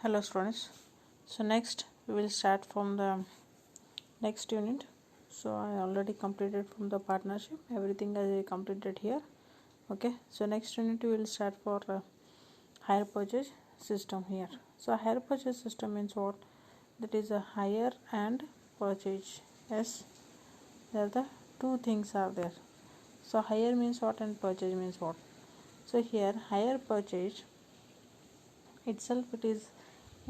Hello students. So next we will start from the next unit. So I already completed from the partnership. Everything I completed here. Okay. So next unit we will start for hire purchase system here. So hire purchase system means what? That is a hire and purchase. Yes. There the two things are there. So hire means what and purchase means what? So here hire purchase itself it is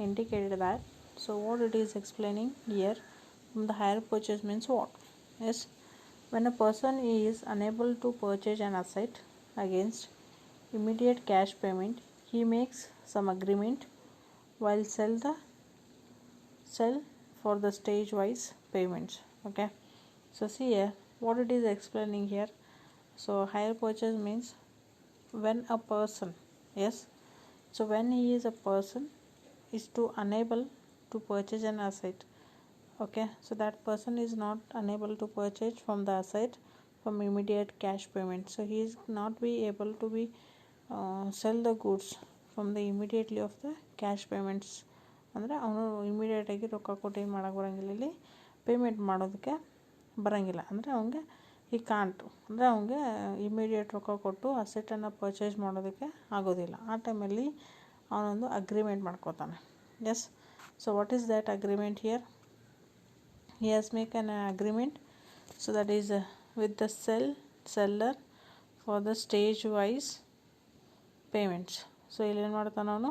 indicated that, so what it is explaining here from the hire purchase means what? Yes, when a person is unable to purchase an asset against immediate cash payment, he makes some agreement while sell for the stage wise payments. Okay, so see here what it is explaining here. So hire purchase means when a person, yes, so when he is a person is to unable to purchase an asset. Okay, so that person is not unable to purchase from the asset from immediate cash payment, so he is not be able to be sell the goods from the immediately of the cash payments. ಅಂದರೆ ಅವನು ಇಮಿಡಿಯೇಟಾಗಿ ರೊಕ್ಕ ಕೊಟ್ಟು ಏನು ಮಾಡೋಕ್ಕೆ ಬರೋಂಗಿಲ್ಲ, ಇಲ್ಲಿ payment ಮಾಡೋದಕ್ಕೆ ಬರೋಂಗಿಲ್ಲ. ಅಂದರೆ ಅವನಿಗೆ ಈ ಕಾಂಟು ಅಂದರೆ ಅವನಿಗೆ ಇಮಿಡಿಯೇಟ್ ರೊಕ್ಕ ಕೊಟ್ಟು ಅಸೆಟನ್ನು ಪರ್ಚೇಸ್ ಮಾಡೋದಕ್ಕೆ ಆಗೋದಿಲ್ಲ. ಆ ಟೈಮಲ್ಲಿ ಅವನೊಂದು ಅಗ್ರಿಮೆಂಟ್ ಮಾಡ್ಕೋತಾನೆ. Yes, so what is that agreement here? He has make an agreement, so that is with the seller for the stage wise payments. So ಇಲ್ಲಿ ಏನು ಮಾಡ್ತಾನೆ ಅವನು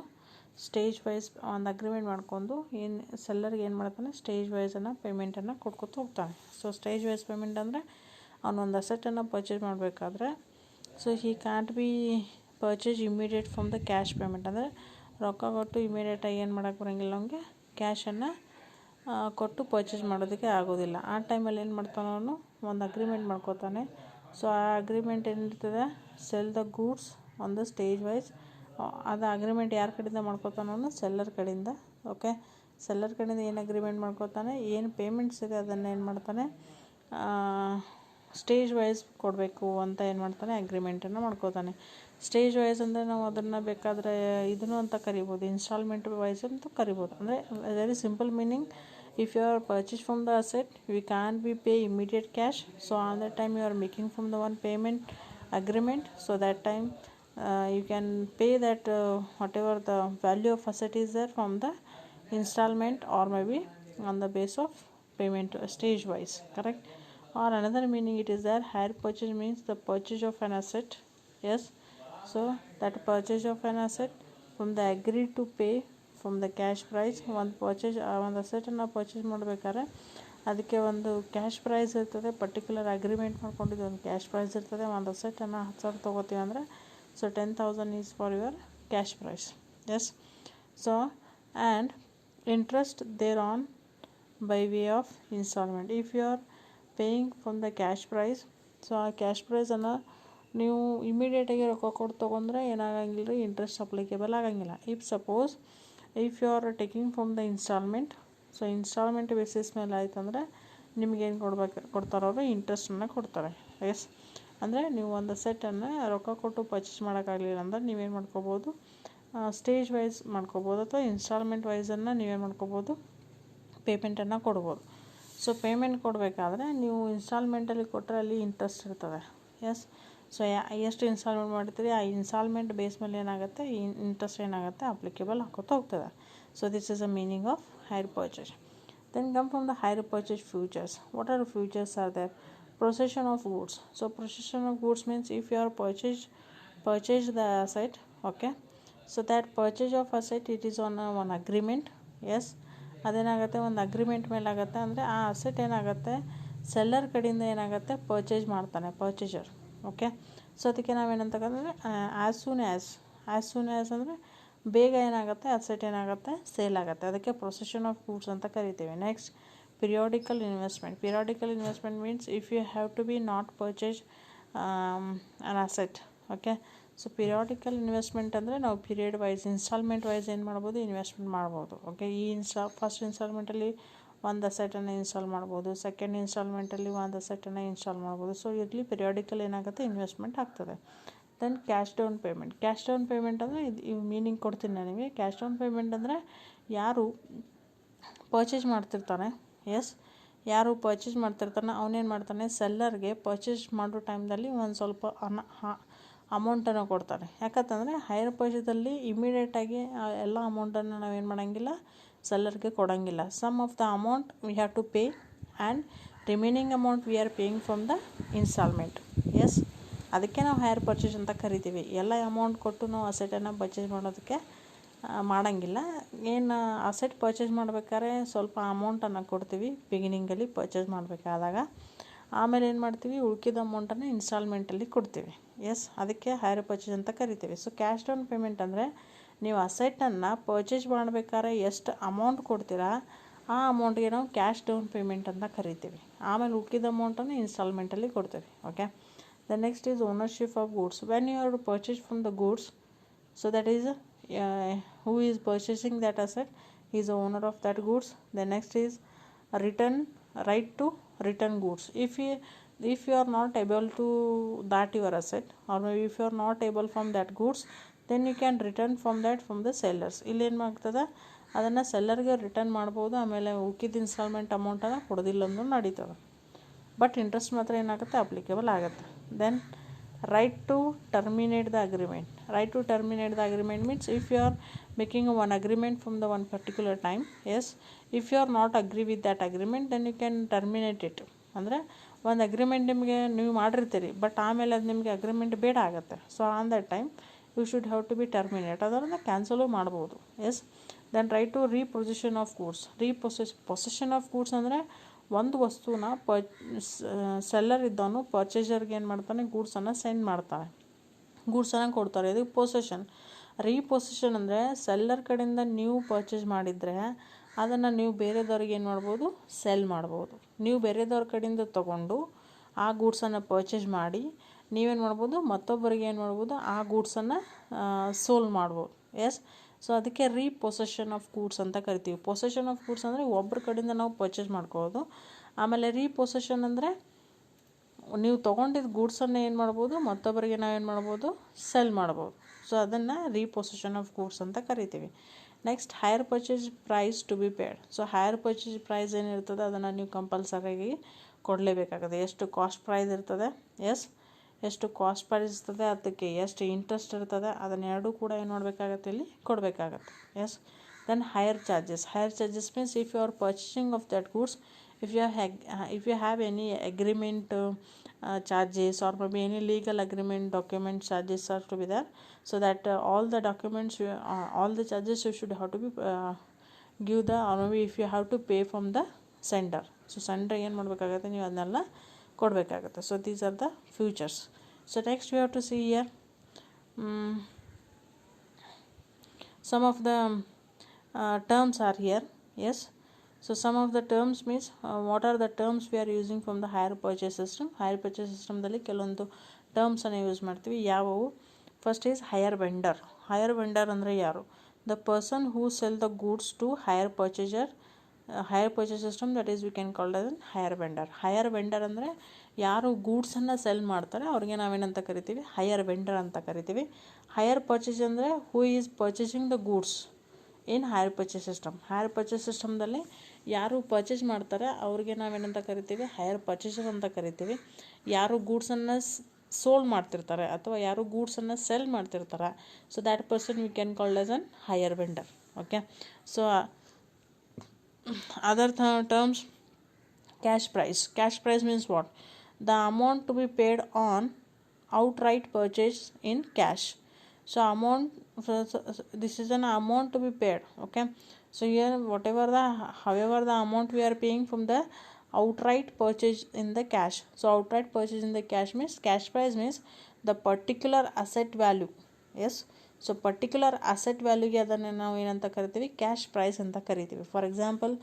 ಸ್ಟೇಜ್ ವೈಸ್ ಒಂದು ಅಗ್ರಿಮೆಂಟ್ ಮಾಡ್ಕೊಂಡು ಏನು ಸೆಲ್ಲರ್ಗೆ ಏನು ಮಾಡ್ತಾನೆ ಸ್ಟೇಜ್ ವೈಸನ್ನು ಪೇಮೆಂಟನ್ನು ಕೊಟ್ಕೊತ ಹೋಗ್ತಾನೆ. ಸೊ ಸ್ಟೇಜ್ ವೈಸ್ ಪೇಮೆಂಟ್ ಅಂದರೆ ಅವನೊಂದು ಅಸೆಟನ್ನು ಪರ್ಚೇಸ್ ಮಾಡಬೇಕಾದ್ರೆ so he can't B purchase immediate from the cash payment. ಅಂದರೆ ರೊಕ್ಕ ಕೊಟ್ಟು ಇಮಿಡಿಯೇಟಾಗಿ ಏನು ಮಾಡೋಕ್ಕೆ ಬರೋಂಗಿಲ್ಲ, ಅವನಿಗೆ ಕ್ಯಾಶನ್ನು ಕೊಟ್ಟು ಪರ್ಚೇಸ್ ಮಾಡೋದಕ್ಕೆ ಆಗೋದಿಲ್ಲ. ಆ ಟೈಮಲ್ಲಿ ಏನು ಮಾಡ್ತಾನೆ ಅವನು ಒಂದು ಅಗ್ರಿಮೆಂಟ್ ಮಾಡ್ಕೋತಾನೆ. ಸೊ ಆ ಅಗ್ರಿಮೆಂಟ್ ಏನಿರ್ತದೆ sell the goods on the stage wise. ಅದು ಅಗ್ರಿಮೆಂಟ್ ಯಾರ ಕಡೆಯಿಂದ ಮಾಡ್ಕೋತಾನೆ ಅವನು? ಸೆಲ್ಲರ್ ಕಡೆಯಿಂದ. ಓಕೆ, ಸೆಲ್ಲರ್ ಕಡೆಯಿಂದ ಏನು ಅಗ್ರಿಮೆಂಟ್ ಮಾಡ್ಕೋತಾನೆ, ಏನು ಪೇಮೆಂಟ್ಸ್ ಇದೆ ಅದನ್ನು ಏನು ಮಾಡ್ತಾನೆ ಸ್ಟೇಜ್ ವೈಸ್ ಕೊಡಬೇಕು ಅಂತ ಏನು ಮಾಡ್ತಾನೆ ಅಗ್ರಿಮೆಂಟನ್ನು ಮಾಡ್ಕೋತಾನೆ. ಸ್ಟೇಜ್ ವೈಸ್ ಅಂದರೆ ನಾವು ಅದನ್ನು ಬೇಕಾದರೆ ಇದನ್ನು ಅಂತ ಕರಿಬೋದು, ಇನ್ಸ್ಟಾಲ್ಮೆಂಟ್ ವೈಸ್ ಅಂತ ಕರಿಬೋದು. ಅಂದರೆ very simple meaning, if you are purchased from the asset we can't be pay immediate cash, so on that time you are making from the one payment agreement, so that time you can pay that whatever the value of asset is there from the installment or maybe on the base of payment stage wise, correct? Or another meaning it is there, hire purchase means the purchase of an asset. Yes, so that purchase of an asset from the agreed to pay from the cash price. ಒಂದು purchase ಒಂದು ಅಸೆಟನ್ನು purchase ಮಾಡಬೇಕಾದ್ರೆ ಅದಕ್ಕೆ ಒಂದು cash price ಇರ್ತದೆ, particular agreement ಮಾಡ್ಕೊಂಡಿದ್ದು ಒಂದು cash price ಇರ್ತದೆ. ಒಂದು ಅಸೆಟನ್ನು 10,000 ತೊಗೋತೀವಿ ಅಂದರೆ so 10,000 is for your cash price. Yes, so and interest there on by way of installment. If you are paying from the cash price, so ಆ cash ಪ್ರೈಸನ್ನು ನೀವು ಇಮಿಡಿಯೇಟಾಗಿ ರೊಕ್ಕ ಕೊಟ್ಟು ತೊಗೊಂಡ್ರೆ ಏನಾಗಂಗಿಲ್ಲ ರೀ, ಇಂಟ್ರೆಸ್ಟ್ ಅಪ್ಲಿಕೇಬಲ್ ಆಗಂಗಿಲ್ಲ. If you are taking from the installment, so installment basis ಮೇಲೆ ಆಯ್ತಂದರೆ ನಿಮಗೇನು ಕೊಡ್ತಾರೆ ಅವರು ಇಂಟ್ರೆಸ್ಟನ್ನು ಕೊಡ್ತಾರೆ. ಎಸ್, ಅಂದರೆ ನೀವು ಒಂದು ಸೆಟ್ಟನ್ನು ರೊಕ್ಕ ಕೊಟ್ಟು ಪರ್ಚೇಸ್ ಮಾಡೋಕ್ಕಾಗಲಿಲ್ಲ ಅಂದ್ರೆ ನೀವೇನು ಮಾಡ್ಕೋಬೋದು, ಸ್ಟೇಜ್ ವೈಸ್ ಮಾಡ್ಕೋಬೋದು ಅಥವಾ ಇನ್ಸ್ಟಾಲ್ಮೆಂಟ್ ವೈಸನ್ನು ನೀವೇನು ಮಾಡ್ಕೋಬೋದು ಪೇಮೆಂಟನ್ನು ಕೊಡ್ಬೋದು. ಸೊ ಪೇಮೆಂಟ್ ಕೊಡಬೇಕಾದ್ರೆ ನೀವು ಇನ್ಸ್ಟಾಲ್ಮೆಂಟಲ್ಲಿ ಕೊಟ್ಟರೆ ಅಲ್ಲಿ ಇಂಟ್ರೆಸ್ಟ್ ಇರ್ತದೆ. ಎಸ್, ಸೊ ಎಷ್ಟು ಇನ್ಸ್ಟಾಲ್ಮೆಂಟ್ ಮಾಡ್ತೀರಿ ಆ ಇನ್ಸ್ಟಾಲ್ಮೆಂಟ್ ಬೇಸ್ ಮೇಲೆ ಏನಾಗುತ್ತೆ ಇಂಟ್ರೆಸ್ಟ್ ಏನಾಗುತ್ತೆ ಅಪ್ಲಿಕೇಬಲ್ ಹಾಕೋತಾ ಹೋಗ್ತದೆ. So this is a meaning of hire purchase. Then come from the hire purchase futures. What are futures are there? Procession of goods. So procession of goods means if you are purchase the asset, okay, so that purchase of asset it is on one agreement. Yes, ಅದೇನಾಗುತ್ತೆ ಒಂದು agreement ಮೇಲೆ ಆಗುತ್ತೆ. ಅಂದರೆ ಆ asset ಏನಾಗುತ್ತೆ seller ಕಡೆಯಿಂದ ಏನಾಗುತ್ತೆ purchase ಮಾಡ್ತಾನೆ ಪರ್ಚೇಸರ್. ಓಕೆ, ಸೊ ಅದಕ್ಕೆ ನಾವೇನಂತಂದರೆ ಆ್ಯಸ್ ಸೂನ್ ಆ್ಯಸ್ ಅಂದರೆ ಬೇಗ ಏನಾಗುತ್ತೆ ಅಸೆಟ್ ಏನಾಗುತ್ತೆ ಸೇಲ್ ಆಗುತ್ತೆ, ಅದಕ್ಕೆ ಪ್ರೊಸೆಷನ್ ಆಫ್ ಗೂಡ್ಸ್ ಅಂತ ಕರಿತೀವಿ. Next periodical investment means if you have to be not purchase an asset. Okay, so periodical investment ಅಂದರೆ ನಾವು ಪೀರಿಯಡ್ ವೈಸ್ ಇನ್ಸ್ಟಾಲ್ಮೆಂಟ್ ವೈಸ್ ಏನು ಮಾಡ್ಬೋದು ಇನ್ವೆಸ್ಟ್ಮೆಂಟ್ ಮಾಡ್ಬೋದು. ಓಕೆ, ಈ ಫಸ್ಟ್ ಇನ್ಸ್ಟಾಲ್ಮೆಂಟಲ್ಲಿ ಒಂದು ಅಸೆಟನ್ನು ಇನ್ಸ್ಟಾಲ್ ಮಾಡ್ಬೋದು, ಸೆಕೆಂಡ್ ಇನ್ಸ್ಟಾಲ್ಮೆಂಟಲ್ಲಿ ಒಂದು ಅಸೆಟನ್ನು ಇನ್ಸ್ಟಾಲ್ ಮಾಡ್ಬೋದು. ಸೊ ಇರಲಿ ಪಿರಿಯಾಡಿಕಲ್ ಏನಾಗುತ್ತೆ ಇನ್ವೆಸ್ಟ್ಮೆಂಟ್ ಆಗ್ತದೆ. Then cash down payment. Cash down payment ಅಂದರೆ ಇದು ಮೀನಿಂಗ್ ಕೊಡ್ತೀನಿ ನನಗೆ. ಕ್ಯಾಶ್ ಡೌನ್ ಪೇಮೆಂಟ್ ಅಂದರೆ ಯಾರು ಪರ್ಚೇಸ್ ಮಾಡ್ತಿರ್ತಾನೆ, ಯಾರು ಪರ್ಚೇಸ್ ಮಾಡ್ತಿರ್ತಾನೆ ಅವನೇನು ಮಾಡ್ತಾನೆ, ಸೆಲ್ಲರ್ಗೆ ಪರ್ಚೇಸ್ ಮಾಡೋ ಟೈಮ್ದಲ್ಲಿ ಒಂದು ಸ್ವಲ್ಪ ಅಮೌಂಟನ್ನು ಕೊಡ್ತಾನೆ. ಯಾಕಂತಂದರೆ ಹೈಯರ್ ಪರ್ಚೇಸಲ್ಲಿ ಇಮಿಡಿಯೇಟಾಗಿ ಎಲ್ಲ ಅಮೌಂಟನ್ನು ನಾವೇನು ಮಾಡೋಂಗಿಲ್ಲ, ಸೆಲ್ಲರ್ಗೆ ಕೊಡೋಂಗಿಲ್ಲ. Some of the amount we have to pay and remaining amount we are paying from the instalment. ಅದಕ್ಕೆ ನಾವು ಹೈಯರ್ ಪರ್ಚೇಸ್ ಅಂತ ಕರಿತೀವಿ. ಎಲ್ಲ ಅಮೌಂಟ್ ಕೊಟ್ಟು ನಾವು ಅಸೆಟನ್ನು ಪರ್ಚೇಸ್ ಮಾಡೋದಕ್ಕೆ ಮಾಡೋಂಗಿಲ್ಲ. ಏನು ಅಸೆಟ್ ಪರ್ಚೇಸ್ ಮಾಡ್ಬೇಕಾದ್ರೆ ಸ್ವಲ್ಪ ಅಮೌಂಟನ್ನು ಕೊಡ್ತೀವಿ ಬಿಗಿನಿಂಗಲ್ಲಿ ಪರ್ಚೇಸ್ ಮಾಡಬೇಕಾದಾಗ. ಆಮೇಲೆ ಏನು ಮಾಡ್ತೀವಿ, ಉಳ್ಕಿದ ಅಮೌಂಟನ್ನು ಇನ್ಸ್ಟಾಲ್ಮೆಂಟಲ್ಲಿ ಕೊಡ್ತೀವಿ. ಅದಕ್ಕೆ ಹೈಯರ್ ಪರ್ಚೇಸ್ ಅಂತ ಕರಿತೀವಿ. ಸೊ ಕ್ಯಾಶ್ ಡೌನ್ ಪೇಮೆಂಟ್ ಅಂದರೆ ನೀವು ಅಸೆಟನ್ನು ಪರ್ಚೇಸ್ ಮಾಡಬೇಕಾದ್ರೆ ಎಷ್ಟು ಅಮೌಂಟ್ ಕೊಡ್ತೀರಾ ಆ ಅಮೌಂಟ್ಗೆ ನಾವು ಕ್ಯಾಶ್ ಡೌನ್ ಪೇಮೆಂಟ್ ಅಂತ ಕರಿತೀವಿ. ಆಮೇಲೆ ಉಳ್ಕಿದ ಅಮೌಂಟನ್ನು ಇನ್ಸ್ಟಾಲ್ಮೆಂಟಲ್ಲಿ ಕೊಡ್ತೀವಿ. Okay. The next is ownership of goods. When you have to purchase from the goods, so that is who is purchasing that asset, he is the owner of that goods. The next is right to return goods. If you are not able to that your asset, or maybe if you are not able from that goods, then you can return from the sellers. ಇಲ್ಲಿ ಏನು ಆಗ್ತದೆ, ಅದನ್ನು ಸೆಲ್ಲರ್ಗೆ return ಮಾಡ್ಬೋದು. ಆಮೇಲೆ ಉಳ್ಕಿದ instalment ಅಮೌಂಟನ್ನು ಕೊಡೋದಿಲ್ಲ ಅಂದ್ರೂ ನಡೀತದೆ. ಬಟ್ ಇಂಟ್ರೆಸ್ಟ್ ಮಾತ್ರ ಏನಾಗುತ್ತೆ, ಅಪ್ಲಿಕೇಬಲ್ ಆಗುತ್ತೆ. Then right to terminate the agreement. Right to terminate the agreement means if you are making one agreement from the one particular time, if you are not agree with that agreement, then you can terminate it. ಅಂದರೆ ಒಂದು agreement ನಿಮಗೆ ನೀವು ಮಾಡಿರ್ತೀರಿ, but ಆಮೇಲೆ ಅದು ನಿಮಗೆ agreement ಬೇಡ ಆಗುತ್ತೆ. So on that time you should have to be terminate, ಅದನ್ನು ಕ್ಯಾನ್ಸಲು ಮಾಡ್ಬೋದು. Then right to repossession of goods. Possession of goods ಅಂದರೆ ಒಂದು ವಸ್ತುನ ಸೆಲ್ಲರ್ ಇದ್ದವನು ಪರ್ಚೇಸರ್ಗೆ ಏನು ಮಾಡ್ತಾನೆ, ಗೂಡ್ಸನ್ನು ಸೆಂಡ್ ಮಾಡ್ತಾನೆ, ಗೂಡ್ಸನ್ನು ಕೊಡ್ತಾರೆ. ಇದು ಪೊಸೆಷನ್. ರೀಪೊಸೆಷನ್ ಅಂದರೆ ಸೆಲ್ಲರ್ ಕಡೆಯಿಂದ ನೀವು ಪರ್ಚೇಸ್ ಮಾಡಿದರೆ ಅದನ್ನು ನೀವು ಬೇರೆದವ್ರಿಗೆ ಏನು ಮಾಡ್ಬೋದು, ಸೆಲ್ ಮಾಡ್ಬೋದು. ನೀವು ಬೇರೆದವ್ರ ಕಡೆಯಿಂದ ತೊಗೊಂಡು ಆ ಗೂಡ್ಸನ್ನು ಪರ್ಚೇಸ್ ಮಾಡಿ ನೀವೇನು ಮಾಡ್ಬೋದು, ಮತ್ತೊಬ್ಬರಿಗೆ ಏನು ಮಾಡ್ಬೋದು, ಆ ಗೂಡ್ಸನ್ನು ಸೋಲ್ ಮಾಡ್ಬೋದು. ಸೊ ಅದಕ್ಕೆ ರೀಪೊಸೆಷನ್ ಆಫ್ ಗೂಡ್ಸ್ ಅಂತ ಕರಿತೀವಿ. ಪೊಸೆಷನ್ ಆಫ್ ಗೂಡ್ಸ್ ಅಂದರೆ ಒಬ್ಬರ ಕಡೆಯಿಂದ ನಾವು ಪರ್ಚೇಸ್ ಮಾಡ್ಕೋಬೋದು. ಆಮೇಲೆ ರೀಪೊಸೆಷನ್ ಅಂದರೆ ನೀವು ತೊಗೊಂಡಿದ್ದ ಗೂಡ್ಸನ್ನು ಏನು ಮಾಡ್ಬೋದು, ಮತ್ತೊಬ್ಬರಿಗೆ ನಾವೇನು ಮಾಡ್ಬೋದು, ಸೆಲ್ ಮಾಡ್ಬೋದು. ಸೊ ಅದನ್ನು ರೀಪೊಸೆಷನ್ ಆಫ್ ಗೂಡ್ಸ್ ಅಂತ ಕರಿತೀವಿ. Next hire purchase price to be paid. So hire purchase price ಏನಿರ್ತದೆ ಅದನ್ನು ನೀವು ಕಂಪಲ್ಸರಿಯಾಗಿ ಕೊಡಲೇಬೇಕಾಗುತ್ತೆ. ಎಷ್ಟು ಕಾಸ್ಟ್ ಪ್ರೈಸ್ ಇರ್ತದೆ, ಎಷ್ಟು ಕಾಸ್ಟ್ ಪ್ರೈಸ್ ಇರ್ತದೆ, ಅದಕ್ಕೆ ಎಷ್ಟು ಇಂಟ್ರೆಸ್ಟ್ ಇರ್ತದೆ, ಅದನ್ನೆರಡೂ ಕೂಡ ಏನು ಮಾಡಬೇಕಾಗತ್ತೆ, ಇಲ್ಲಿ ಕೊಡಬೇಕಾಗತ್ತೆ. Then hire charges. Hire charges means if you are purchasing of that goods, if you have any agreement charges, or maybe any legal agreement document charges are to be there, so that all the documents all the charges you should have to be give the, or maybe if you have to pay from the sender. So sender ಏನು ಮಾಡಬೇಕಾಗುತ್ತೆ, ನೀವು ಅದನ್ನೆಲ್ಲ ಕೊಡಬೇಕಾಗುತ್ತೆ. So these are the futures. So next we have to see here some of the terms are here. So some of the terms means what are the terms we are using from the hire purchase system. Hire purchase systemದಲ್ಲಿ ಕೆಲವೊಂದು ಟರ್ಮ್ಸನ್ನು use ಮಾಡ್ತೀವಿ. ಯಾವುವು? First is hire vendor. Hire vendor ಅಂದರೆ ಯಾರು? The person who sell the goods to hire purchaser. Hire purchase system, that is we can called as hire vendor. Hire vendor ಅಂದರೆ ಯಾರು ಗೂಡ್ಸನ್ನು ಸೆಲ್ ಮಾಡ್ತಾರೆ ಅವ್ರಿಗೆ ನಾವೇನಂತ ಕರಿತೀವಿ, ಹೈಯರ್ ವೆಂಡರ್ ಅಂತ ಕರಿತೀವಿ. ಹೈಯರ್ ಪರ್ಚೇಸ್ ಅಂದರೆ who is purchasing the goods in hire purchase system. Hire purchase ಸಿಸ್ಟಮ್ದಲ್ಲಿ ಯಾರು ಪರ್ಚೇಸ್ ಮಾಡ್ತಾರೆ ಅವ್ರಿಗೆ ನಾವೇನಂತ ಕರಿತೀವಿ, ಹೈಯರ್ ಪರ್ಚೇಸರ್ ಅಂತ ಕರಿತೀವಿ. ಯಾರು ಗೂಡ್ಸನ್ನು ಸೋಲ್ ಮಾಡ್ತಿರ್ತಾರೆ ಅಥವಾ ಯಾರು ಗೂಡ್ಸನ್ನು ಸೆಲ್ ಮಾಡ್ತಿರ್ತಾರೆ, so that person we can called as an hire vendor. Okay. So other terms, cash price. Cash price means what? The amount to be paid on outright purchase in cash. So amount, this is an amount to be paid. Okay. So here however the amount we are paying from the outright purchase in the cash. So outright purchase in the cash means, cash price means the particular asset value. So particular asset ವ್ಯಾಲ್ಯೂಗೆ ಅದನ್ನು ನಾವು ಏನಂತ ಕರಿತೀವಿ, cash price ಅಂತ ಕರಿತೀವಿ. For example,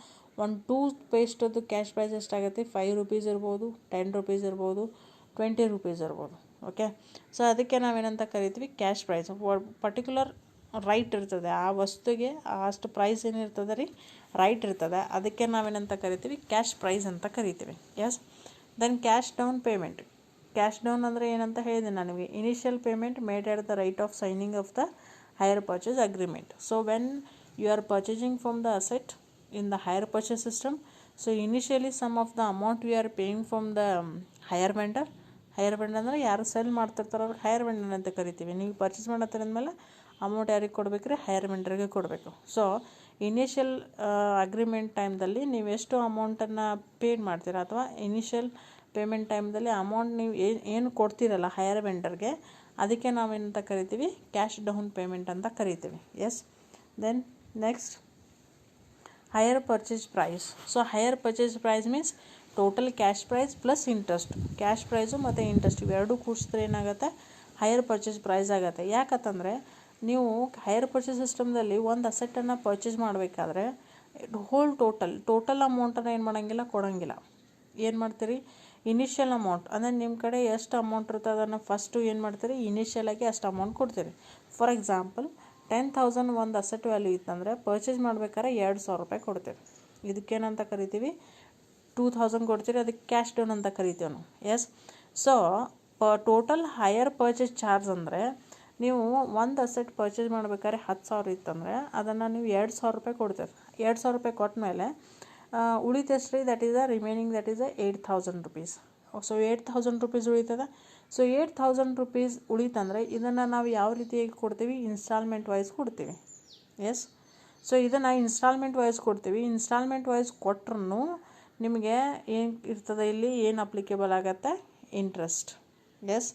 ಒಂದು tooth ಪೇಸ್ಟದ್ದು cash price ಎಷ್ಟಾಗುತ್ತೆ? 5 ರೂಪೀಸ್ ಇರ್ಬೋದು, 10 ರೂಪೀಸ್ ಇರ್ಬೋದು, 20 ರೂಪೀಸ್ ಇರ್ಬೋದು. ಓಕೆ. ಸೊ ಅದಕ್ಕೆ ನಾವೇನಂತ ಕರಿತೀವಿ, ಕ್ಯಾಶ್ ಪ್ರೈಸ್. ಪರ್ಟಿಕ್ಯುಲರ್ ರೈಟ್ ಇರ್ತದೆ ಆ ವಸ್ತುಗೆ, ಅಷ್ಟು ಪ್ರೈಸ್ ಏನಿರ್ತದೆ ರೀ, ರೈಟ್ ಇರ್ತದೆ, ಅದಕ್ಕೆ ನಾವೇನಂತ ಕರಿತೀವಿ, ಕ್ಯಾಶ್ ಪ್ರೈಸ್ ಅಂತ ಕರಿತೀವಿ. Then cash down payment. Cash down ಅಂದರೆ ಏನಂತ ಹೇಳಿದೆ ನನಗೆ, initial payment made at the right of signing of the hire purchase agreement. So when you are purchasing from the asset in the hire purchase system, so initially some of the amount we are paying from the hire vendor ಅಂದರೆ ಯಾರು cell ಮಾಡ್ತಿರ್ತಾರೋ ಅವ್ರಿಗೆ higher vendor ಅಂತ ಕರಿತೀವಿ. ನೀವು purchase ಮಾಡತ್ತೀರ ಅಂದಮೇಲೆ amount ಯಾರಿಗೆ ಕೊಡಬೇಕ್ರಿ, higher ವೆಂಡರ್ಗೆ ಕೊಡಬೇಕು. ಸೊ ಇನಿಷಿಯಲ್ ಅಗ್ರಿಮೆಂಟ್ ಟೈಮ್ದಲ್ಲಿ ನೀವು ಎಷ್ಟು ಅಮೌಂಟನ್ನು ಪೇಡ್ ಮಾಡ್ತೀರಾ ಅಥವಾ ಇನಿಷಿಯಲ್ ಪೇಮೆಂಟ್ ಟೈಮ್ದಲ್ಲಿ ಅಮೌಂಟ್ ನೀವು ಏನು ಕೊಡ್ತೀರಲ್ಲ ಹೈಯರ್ ವೆಂಡರ್ಗೆ, ಅದಕ್ಕೆ ನಾವೇನಂತ ಕರಿತೀವಿ, ಕ್ಯಾಶ್ ಡೌನ್ ಪೇಮೆಂಟ್ ಅಂತ ಕರಿತೀವಿ. Yes. Then next higher purchase price. So higher purchase price means total cash price plus interest. Cash price ಮತ್ತು ಇಂಟ್ರೆಸ್ಟ್ ಇವೆರಡೂ ಕೂಡಿಸಿದ್ರೆ ಏನಾಗುತ್ತೆ, ಹೈಯರ್ ಪರ್ಚೇಸ್ ಪ್ರೈಸ್ ಆಗುತ್ತೆ. ಯಾಕಂತಂದರೆ ನೀವು ಹೈಯರ್ ಪರ್ಚೇಸ್ ಸಿಸ್ಟಮ್ದಲ್ಲಿ ಒಂದು ಅಸೆಟನ್ನು ಪರ್ಚೇಸ್ ಮಾಡಬೇಕಾದ್ರೆ ಹೋಲ್ ಟೋಟಲ್ ಅಮೌಂಟನ್ನು ಏನು ಮಾಡೋಂಗಿಲ್ಲ, ಕೊಡೋಂಗಿಲ್ಲ. ಏನು ಮಾಡ್ತೀರಿ, ಇನಿಷಿಯಲ್ ಅಮೌಂಟ್ ಅಂದರೆ ನಿಮ್ಮ ಕಡೆ ಎಷ್ಟು ಅಮೌಂಟ್ ಇರುತ್ತೆ ಅದನ್ನು ಫಸ್ಟು ಏನು ಮಾಡ್ತೀರಿ, ಇನಿಷಿಯಲಾಗಿ ಅಷ್ಟು ಅಮೌಂಟ್ ಕೊಡ್ತೀರಿ. ಫಾರ್ ಎಕ್ಸಾಂಪಲ್ 10,000 ಒಂದು ಅಸೆಟ್ ವ್ಯಾಲ್ಯೂ ಇತ್ತಂದರೆ ಪರ್ಚೇಸ್ ಮಾಡ್ಬೇಕಾದ್ರೆ 2,000 ರೂಪಾಯಿ ಕೊಡ್ತೀವಿ. ಇದಕ್ಕೇನಂತ ಕರಿತೀವಿ, 2,000 ಕೊಡ್ತೀರಿ, ಅದಕ್ಕೆ ಕ್ಯಾಶ್ ಡೌನ್ ಅಂತ ಕರಿತೀವಿ ನಾವು. Yes. So total hire purchase charge ಅಂದರೆ ನೀವು ಒಂದು ಅಸೆಟ್ ಪರ್ಚೇಸ್ ಮಾಡ್ಬೇಕಾದ್ರೆ 10,000 ಇತ್ತಂದರೆ ಅದನ್ನು ನೀವು 2,000 ರೂಪಾಯಿ ಕೊಡ್ತೀರಿ. 2,000 ರೂಪಾಯಿ ಕೊಟ್ಟ ಮೇಲೆ ಉಳಿತಷ್ಟೇ, that is the remaining, that is the 8,000 rupees. So 8,000 rupees ಉಳಿತದೆ. ಸೊ 8,000 rupees ಉಳಿತಂದರೆ ಇದನ್ನು ನಾವು ಯಾವ ರೀತಿಯಾಗಿ ಕೊಡ್ತೀವಿ, ಇನ್ಸ್ಟಾಲ್ಮೆಂಟ್ ವೈಸ್ ಕೊಡ್ತೀವಿ. ಎಸ್. ಸೊ ಇದನ್ನು ಇನ್ಸ್ಟಾಲ್ಮೆಂಟ್ ವೈಸ್ ಕೊಡ್ತೀವಿ. ಇನ್ಸ್ಟಾಲ್ಮೆಂಟ್ ವೈಸ್ ಕೊಟ್ರೂ ನಿಮಗೆ ಏನು ಇರ್ತದೆ, ಇಲ್ಲಿ ಏನು ಅಪ್ಲಿಕೇಬಲ್ ಆಗುತ್ತೆ, ಇಂಟ್ರೆಸ್ಟ್. ಎಸ್.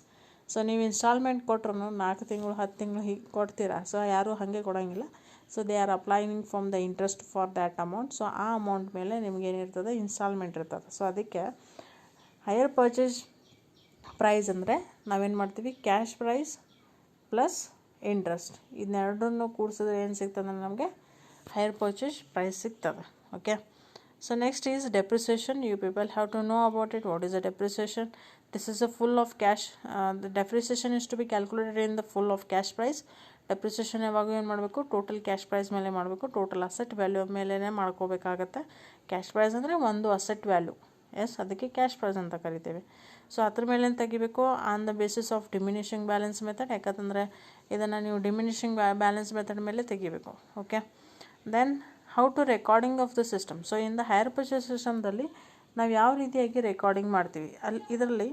ಸೊ ನೀವು ಇನ್ಸ್ಟಾಲ್ಮೆಂಟ್ ಕೊಟ್ರೂ 4 ತಿಂಗಳು 10 ತಿಂಗಳು ಹೀಗೆ ಕೊಡ್ತೀರಾ. ಸೊ ಯಾರೂ ಹಾಗೆ ಕೊಡೋಂಗಿಲ್ಲ. So they are applying from the interest for that amount. So ಆ ಅಮೌಂಟ್ ಮೇಲೆ ನಿಮಗೇನಿರ್ತದೆ, ಇನ್ಸ್ಟಾಲ್ಮೆಂಟ್ ಇರ್ತದೆ. ಸೊ ಅದಕ್ಕೆ ಹೈಯರ್ ಪರ್ಚೇಸ್ ಪ್ರೈಸ್ ಅಂದರೆ ನಾವೇನು ಮಾಡ್ತೀವಿ, ಕ್ಯಾಶ್ ಪ್ರೈಸ್ ಪ್ಲಸ್ ಇಂಟ್ರೆಸ್ಟ್ ಇದನ್ನೆರಡನ್ನು ಕೂಡಿಸಿದ್ರೆ ಏನು ಸಿಗ್ತದೆ ನಮಗೆ, ಹೈಯರ್ ಪರ್ಚೇಸ್ ಪ್ರೈಸ್ ಸಿಗ್ತದೆ. Okay. So next is depreciation. You people have to know about it. What is the depreciation? This is a full of cash. The depreciation is to B calculated in the full of cash price. Depreciation ಯಾವಾಗ ಏನು ಮಾಡಬೇಕು, total cash prize ಮೇಲೆ ಮಾಡಬೇಕು, total asset value ಮೇಲೇ ಮಾಡ್ಕೋಬೇಕಾಗತ್ತೆ. Cash price ಅಂದರೆ ಒಂದು asset value. Yes. ಅದಕ್ಕೆ ಕ್ಯಾಶ್ ಪ್ರೈಸ್ ಅಂತ ಕರಿತೀವಿ. ಸೊ ಅದ್ರ ಮೇಲೆ ತೆಗಿಬೇಕು on the basis of diminishing balance method. ಯಾಕಂತಂದರೆ ಇದನ್ನು ನೀವು ಡಿಮಿನಿಷಿಂಗ್ ಬ್ಯಾಲೆನ್ಸ್ ಮೆಥಡ್ ಮೇಲೆ ತೆಗಿಬೇಕು. Okay. Then how to recording of the system. So in the hire purchase ಸಿಸ್ಟಮ್ದಲ್ಲಿ ನಾವು ಯಾವ ರೀತಿಯಾಗಿ ರೆಕಾರ್ಡಿಂಗ್ ಮಾಡ್ತೀವಿ, ಇದರಲ್ಲಿ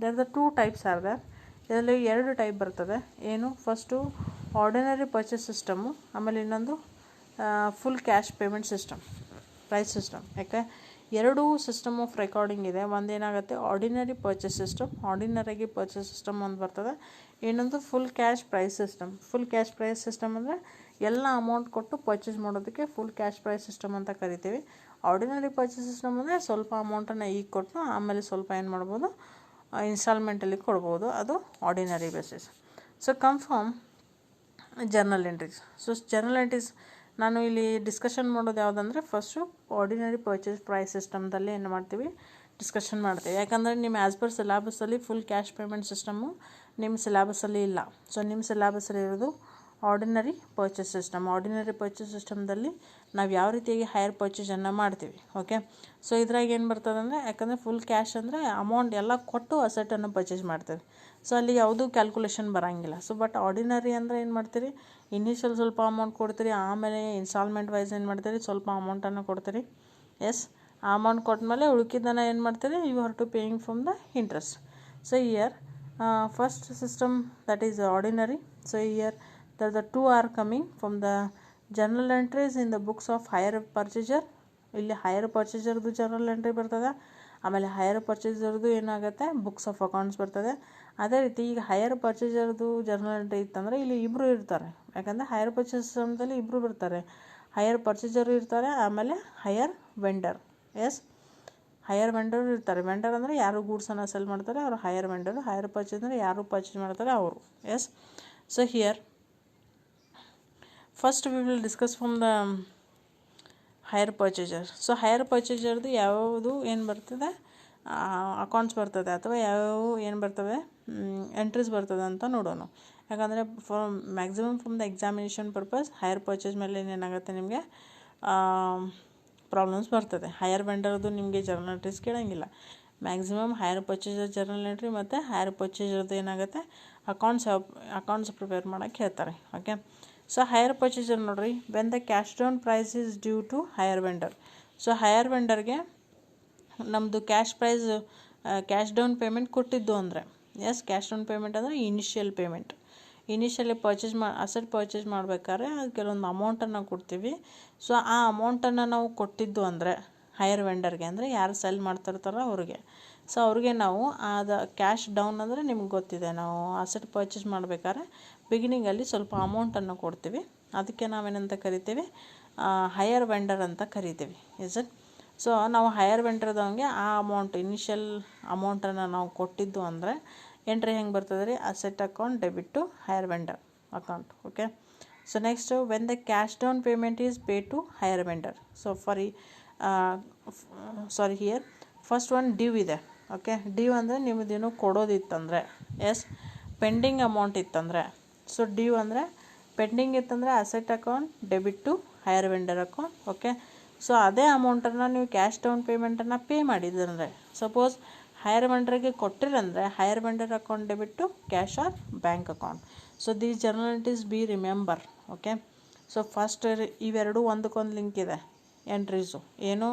there the 2 types are there. ಇದರಲ್ಲಿ 2 ಟೈಪ್ ಬರ್ತದೆ. ಏನು, ಫಸ್ಟು ಆರ್ಡಿನರಿ ಪರ್ಚೇಸ್ ಸಿಸ್ಟಮು, ಆಮೇಲೆ ಇನ್ನೊಂದು full cash payment system, price system. ಯಾಕೆ ಎರಡೂ ಸಿಸ್ಟಮ್ ಆಫ್ ರೆಕಾರ್ಡಿಂಗ್ ಇದೆ. ಒಂದೇನಾಗುತ್ತೆ, ಆರ್ಡಿನರಿ ಪರ್ಚೇಸ್ ಸಿಸ್ಟಮ್, ಆರ್ಡಿನರಿಯಾಗಿ ಪರ್ಚೇಸ್ ಸಿಸ್ಟಮ್ ಒಂದು ಬರ್ತದೆ. ಇನ್ನೊಂದು full cash price system. Full cash price system ಅಂದರೆ ಎಲ್ಲ ಅಮೌಂಟ್ ಕೊಟ್ಟು ಪರ್ಚೇಸ್ ಮಾಡೋದಕ್ಕೆ ಫುಲ್ ಕ್ಯಾಶ್ ಪ್ರೈಸ್ ಸಿಸ್ಟಮ್ ಅಂತ ಕರಿತೀವಿ. ಆರ್ಡಿನರಿ ಪರ್ಚೇಸ್ ಸಿಸ್ಟಮ್ ಅಂದರೆ ಸ್ವಲ್ಪ ಅಮೌಂಟನ್ನು ಈಗ ಕೊಟ್ಟು ಆಮೇಲೆ ಸ್ವಲ್ಪ ಏನು ಮಾಡ್ಬೋದು, ಇನ್ಸ್ಟಾಲ್ಮೆಂಟಲ್ಲಿ ಕೊಡ್ಬೋದು. ಅದು ordinary basis. So come from journal entries. So journal entries ನಾನು ಇಲ್ಲಿ ಡಿಸ್ಕಷನ್ ಮಾಡೋದು ಯಾವುದಂದರೆ, ಫಸ್ಟು ಆರ್ಡಿನರಿ ಪರ್ಚೇಸ್ ಪ್ರೈಸ್ ಸಿಸ್ಟಮ್ದಲ್ಲಿ ಏನು ಮಾಡ್ತೀವಿ, ಡಿಸ್ಕಷನ್ ಮಾಡ್ತೀವಿ. ಯಾಕಂದರೆ ನಿಮ್ಮ ಆ್ಯಸ್ ಪರ್ ಸಿಲೆಬಸ್ಸಲ್ಲಿ ಫುಲ್ ಕ್ಯಾಶ್ ಪೇಮೆಂಟ್ ಸಿಸ್ಟಮು ನಿಮ್ಮ ಸಿಲೆಬಸ್ಸಲ್ಲಿ ಇಲ್ಲ. ಸೊ ನಿಮ್ಮ ಸಿಲೆಬಸ್ಸಲ್ಲಿ ಇರೋದು ordinary purchase system. Ordinary purchase ಸಿಸ್ಟಮ್ದಲ್ಲಿ ನಾವು ಯಾವ ರೀತಿಯಾಗಿ ಹೈಯರ್ ಪರ್ಚೇಸನ್ನು ಮಾಡ್ತೀವಿ. ಓಕೆ. ಸೊ ಇದ್ರಾಗ ಏನು ಬರ್ತದೆ ಅಂದರೆ, ಯಾಕಂದರೆ ಫುಲ್ ಕ್ಯಾಶ್ ಅಂದರೆ ಅಮೌಂಟ್ ಎಲ್ಲ ಕೊಟ್ಟು ಅಸೆಟನ್ನು ಪರ್ಚೇಸ್ ಮಾಡ್ತೀವಿ. ಸೊ ಅಲ್ಲಿ ಯಾವುದೂ ಕ್ಯಾಲ್ಕುಲೇಷನ್ ಬರೋಂಗಿಲ್ಲ. ಸೊ ಬಟ್ ಆರ್ಡಿನರಿ ಅಂದರೆ ಏನು ಮಾಡ್ತೀರಿ, ಇನಿಷಿಯಲ್ ಸ್ವಲ್ಪ ಅಮೌಂಟ್ ಕೊಡ್ತೀರಿ, ಆಮೇಲೆ ಇನ್ಸ್ಟಾಲ್ಮೆಂಟ್ ವೈಸ್ ಏನು ಮಾಡ್ತೀರಿ, ಸ್ವಲ್ಪ ಅಮೌಂಟನ್ನು ಕೊಡ್ತೀರಿ. ಎಸ್. ಆ ಅಮೌಂಟ್ ಕೊಟ್ಟಮೇಲೆ ಉಳ್ಕಿದ್ದನ್ನು ಏನು ಮಾಡ್ತೀರಿ, you have to paying from the interest. So year first system that is ordinary. So year the 2 are coming from the journal entries in the books of higher purchaser. ಇಲ್ಲಿ higher ಪರ್ಚೇಸರ್ದು journal entry ಬರ್ತದೆ, ಆಮೇಲೆ higher ಪರ್ಚೇಸರ್ದು ಏನಾಗುತ್ತೆ, books of accounts ಬರ್ತದೆ. ಅದೇ ರೀತಿ ಈಗ higher ಪರ್ಚೇಸರ್ದು journal entry ಇತ್ತಂದರೆ ಇಲ್ಲಿ ಇಬ್ಬರು ಇರ್ತಾರೆ. ಯಾಕಂದರೆ ಹೈಯರ್ ಪರ್ಚೇಸ್ ಸಿಸ್ಟಮ್ದಲ್ಲಿ ಇಬ್ಬರು ಬರ್ತಾರೆ, ಹೈಯರ್ ಪರ್ಚೇಸರು ಇರ್ತಾರೆ, ಆಮೇಲೆ hire vendor. Yes. Hire vendor ಇರ್ತಾರೆ. ವೆಂಡರ್ ಅಂದರೆ ಯಾರು ಗೂಡ್ಸನ್ನು ಸೆಲ್ ಮಾಡ್ತಾರೆ ಅವರು ಹೈಯರ್ ವೆಂಡರು. ಹೈಯರ್ ಪರ್ಚೇಸ್ ಅಂದರೆ ಯಾರು ಪರ್ಚೇಸ್ ಮಾಡ್ತಾರೆ ಅವರು. Yes. So here first we will discuss from the hire purchaser. So hire ಪರ್ಚೇಸರ್ದು ಯಾವುದು ಏನು ಬರ್ತದೆ, ಅಕೌಂಟ್ಸ್ ಬರ್ತದೆ ಅಥವಾ ಯಾವ್ಯಾವ ಏನು ಬರ್ತವೆ, ಎಂಟ್ರೀಸ್ ಬರ್ತದೆ ಅಂತ ನೋಡೋಣ. ಯಾಕಂದರೆ maximum from the examination purpose hire purchase ಮೇಲೆ ಏನಾಗುತ್ತೆ ನಿಮಗೆ ಪ್ರಾಬ್ಲಮ್ಸ್ ಬರ್ತದೆ. ಹೈಯರ್ ವೆಂಡರ್ದು ನಿಮಗೆ ಜರ್ನಲ್ ಎಂಟ್ರೀಸ್ ಕೇಳೋಂಗಿಲ್ಲ. Maximum hire purchaser journal entry ಮತ್ತು ಹೈಯರ್ ಪರ್ಚೇಸರ್ದು ಏನಾಗುತ್ತೆ ಅಕೌಂಟ್ಸ್ ಪ್ರಿಪೇರ್ ಮಾಡೋಕ್ಕೆ ಹೇಳ್ತಾರೆ. ಓಕೆ, ಸೊ ಹೈಯರ್ ಪರ್ಚೇಸರ್ ನೋಡಿರಿ, when the cash down price is due to hire vendor. So hire ವೆಂಡರ್ಗೆ ನಮ್ಮದು ಕ್ಯಾಶ್ ಡೌನ್ ಪೇಮೆಂಟ್ ಕೊಟ್ಟಿದ್ದು ಅಂದರೆ, ಎಸ್, ಕ್ಯಾಶ್ ಡೌನ್ ಪೇಮೆಂಟ್ ಅಂದರೆ initial payment. Initially asset purchase ಮಾಡಬೇಕಾದ್ರೆ ಅದು ಕೆಲವೊಂದು ಅಮೌಂಟನ್ನು ಕೊಡ್ತೀವಿ. ಸೊ ಆ ಅಮೌಂಟನ್ನು ನಾವು ಕೊಟ್ಟಿದ್ದು ಅಂದರೆ ಹೈಯರ್ ವೆಂಡರ್ಗೆ, ಅಂದರೆ ಯಾರು ಸೆಲ್ ಮಾಡ್ತಿರ್ತಾರೋ ಅವ್ರಿಗೆ. ಸೊ ಅವ್ರಿಗೆ ನಾವು ಕ್ಯಾಶ್ ಡೌನ್ ಅಂದರೆ ನಿಮ್ಗೆ ಗೊತ್ತಿದೆ, ನಾವು ಅಸೆಟ್ ಪರ್ಚೇಸ್ ಮಾಡಬೇಕಾದ್ರೆ ಬಿಗಿನಿಂಗಲ್ಲಿ ಸ್ವಲ್ಪ ಅಮೌಂಟನ್ನು ಕೊಡ್ತೀವಿ. ಅದಕ್ಕೆ ನಾವೇನಂತ ಕರಿತೀವಿ, ಹೈಯರ್ ವೆಂಡರ್ ಅಂತ ಕರಿತೀವಿ. Is it? ಸೊ ನಾವು ಹೈಯರ್ ವೆಂಡರ್ದವಂಗೆ ಆ ಇನಿಷಿಯಲ್ ಅಮೌಂಟನ್ನು ನಾವು ಕೊಟ್ಟಿದ್ದು ಅಂದರೆ ಎಂಟ್ರಿ ಹೆಂಗೆ ಬರ್ತದೆ ರೀ, asset account debit to hire vendor account. Okay, so next, when the cash down payment is pay to hire vendor. So here first one due ಇದೆ. ಓಕೆ, ಡ್ಯೂ ಅಂದರೆ ನಿಮ್ಮದೇನು ಕೊಡೋದಿತ್ತಂದರೆ, ಎಸ್, ಪೆಂಡಿಂಗ್ ಅಮೌಂಟ್ ಇತ್ತಂದರೆ. ಸೊ ಡ್ಯೂ ಅಂದರೆ pending ಇತ್ತಂದರೆ asset account debit to hire vendor account. Okay, so ಅದೇ ಅಮೌಂಟನ್ನು ನೀವು ಕ್ಯಾಶ್ ಡೌನ್ ಪೇಮೆಂಟನ್ನು ಪೇ ಮಾಡಿದ್ರಂದರೆ, ಸಪೋಸ್ ಹೈಯರ್ ವೆಂಡರ್ಗೆ ಕೊಟ್ಟಿರಂದರೆ hire vendor account debit to cash or bank account. So these journal entries B remember. Okay, so first ಇವೆರಡು ಒಂದಕ್ಕೊಂದು link ಇದೆ ಎಂಟ್ರೀಸು. ಏನು,